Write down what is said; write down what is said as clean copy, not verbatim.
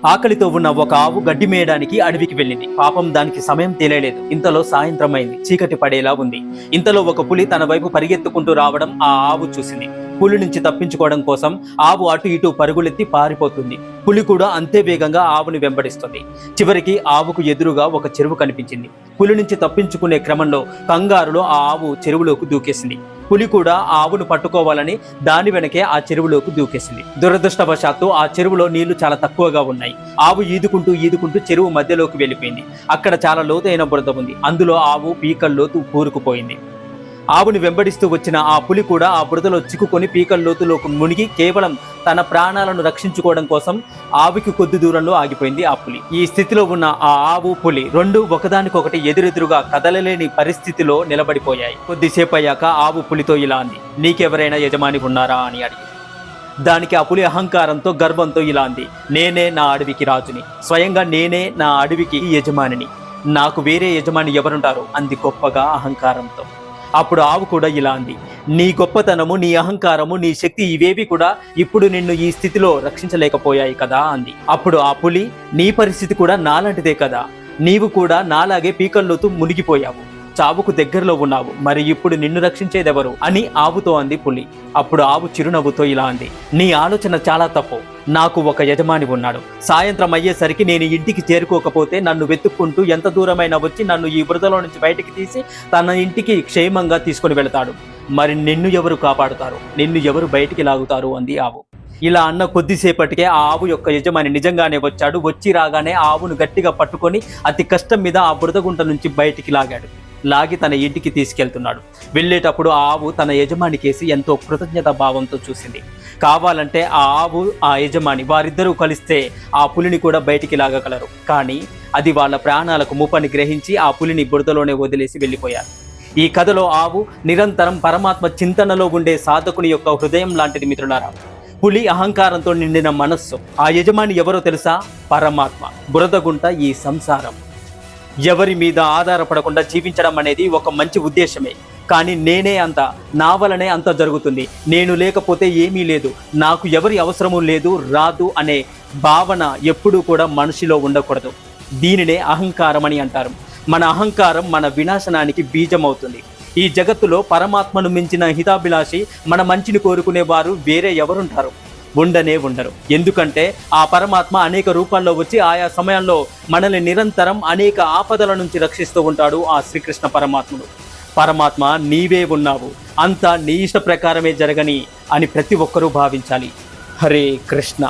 ఆకలితో ఉన్న ఒక ఆవు గడ్డి మేయడానికి అడవికి వెళ్ళింది. పాపం దానికి సమయం తెలియలేదు. ఇంతలో సాయంత్రం అయింది. చీకటి పడేలా ఉంది. ఇంతలో ఒక పులి తన వైపు పరిగెత్తుకుంటూ రావడం ఆ ఆవు చూసింది. పులి నుంచి తప్పించుకోవడం కోసం ఆవు అటు ఇటు పరుగులెత్తి పారిపోతుంది. పులి కూడా అంతే వేగంగా ఆవుని వెంబడిస్తుంది. చివరికి ఆవుకు ఎదురుగా ఒక చెరువు కనిపించింది. పులి నుంచి తప్పించుకునే క్రమంలో కంగారులో ఆ ఆవు చెరువులోకి దూకేసింది. పులి కూడా ఆ ఆవును పట్టుకోవాలని దాని వెనకే ఆ చెరువులోకి దూకేసింది. దురదృష్టవశాత్తు ఆ చెరువులో నీళ్లు చాలా తక్కువగా ఉన్నాయి. ఆవు ఈదుకుంటూ చెరువు మధ్యలోకి వెళ్ళిపోయింది. అక్కడ చాలా లోతైన బురద ఉంది. అందులో ఆవు పీకల్లోతు కూరుకుపోయింది. ఆవుని వెంబడిస్తూ వచ్చిన ఆ పులి కూడా ఆ బురదలో చిక్కుకొని పీకల్లోతులోకి మునిగి కేవలం తన ప్రాణాలను రక్షించుకోవడం కోసం ఆవుకి కొద్ది దూరంలో ఆగిపోయింది ఆ పులి. ఈ స్థితిలో ఉన్న ఆ ఆవు, పులి రెండు ఒకదానికొకటి ఎదురెదురుగా కదలలేని పరిస్థితిలో నిలబడిపోయాయి. కొద్దిసేపు అయ్యాక ఆవు పులితో ఇలా అంది, "నీకెవరైనా యజమాని ఉన్నారా?" అని అడిగింది. దానికి ఆ పులి అహంకారంతో, గర్వంతో ఇలా అంది, "నేనే నా అడవికి రాజుని, స్వయంగా నేనే నా అడవికి యజమానిని, నాకు వేరే యజమాని ఎవరుంటారు?" అంది గొప్పగా అహంకారంతో. అప్పుడు ఆవు కూడా ఇలా అంది, "నీ గొప్పతనము, నీ అహంకారము, నీ శక్తి ఇవేవి కూడా ఇప్పుడు నిన్ను ఈ స్థితిలో రక్షించలేకపోయాయి కదా" అంది. అప్పుడు ఆ పులి, "నీ పరిస్థితి కూడా నాలాంటిదే కదా, నీవు కూడా నాలాగే పీకల్లోతూ మునిగిపోయావు, చావుకు దగ్గరలో ఉన్నావు, మరి ఇప్పుడు నిన్ను రక్షించేదెవరు?" అని ఆవుతో అంది పులి. అప్పుడు ఆవు చిరునవ్వుతో ఇలా అంది, "నీ ఆలోచన చాలా తప్పు. నాకు ఒక యజమాని ఉన్నాడు. సాయంత్రం అయ్యేసరికి నేను ఇంటికి చేరుకోకపోతే నన్ను వెతుక్కుంటూ ఎంత దూరమైనా వచ్చి నన్ను ఈ బురదలో నుంచి బయటికి తీసి తన ఇంటికి క్షేమంగా తీసుకుని వెళతాడు. మరి నిన్ను ఎవరు కాపాడుతారు? నిన్ను ఎవరు బయటికి లాగుతారు?" అంది ఆవు. ఇలా అన్న కొద్దిసేపటికే ఆ ఆవు యొక్క యజమాని నిజంగానే వచ్చాడు. వచ్చి రాగానే ఆవును గట్టిగా పట్టుకొని అతి కష్టం మీద ఆ బురదగుంట నుంచి బయటికి లాగాడు. లాగి తన ఇంటికి తీసుకెళ్తున్నాడు. వెళ్ళేటప్పుడు ఆ ఆవు తన యజమానికేసి ఎంతో కృతజ్ఞత భావంతో చూసింది. కావాలంటే ఆ ఆవు, ఆ యజమాని వారిద్దరూ కలిస్తే ఆ పులిని కూడా బయటికి లాగగలరు. కానీ అది వాళ్ళ ప్రాణాలకు ముప్పని గ్రహించి ఆ పులిని బురదలోనే వదిలేసి వెళ్ళిపోయారు. ఈ కథలో ఆవు నిరంతరం పరమాత్మ చింతనలో ఉండే సాధకుని యొక్క హృదయం లాంటిది మిత్రులారా. పులి అహంకారంతో నిండిన మనస్సు. ఆ యజమాని ఎవరో తెలుసా? పరమాత్మ. బురదగుంట ఈ సంసారం. ఎవరి మీద ఆధారపడకుండా జీవించడం అనేది ఒక మంచి ఉద్దేశమే. కానీ నేనే అంత, నా వలనే అంత జరుగుతుంది, నేను లేకపోతే ఏమీ లేదు, నాకు ఎవరి అవసరము లేదు, రాదు అనే భావన ఎప్పుడూ కూడా మనిషిలో ఉండకూడదు. దీనినే అహంకారం అని అంటారు. మన అహంకారం మన వినాశనానికి బీజం అవుతుంది. ఈ జగత్తులో పరమాత్మను మించిన హితాభిలాషి, మన మంచిని కోరుకునేవారు వేరే ఎవరుంటారు? ఉండరు. ఎందుకంటే ఆ పరమాత్మ అనేక రూపాల్లో వచ్చి ఆయా సమయంలో మనల్ని నిరంతరం అనేక ఆపదల నుంచి రక్షిస్తూ ఉంటాడు. ఆ శ్రీకృష్ణ పరమాత్ముడు. పరమాత్మ, నీవే ఉన్నావు, అంతా నీ ఇష్ట ప్రకారమే జరగని అని ప్రతి ఒక్కరూ భావించాలి. హరే కృష్ణ.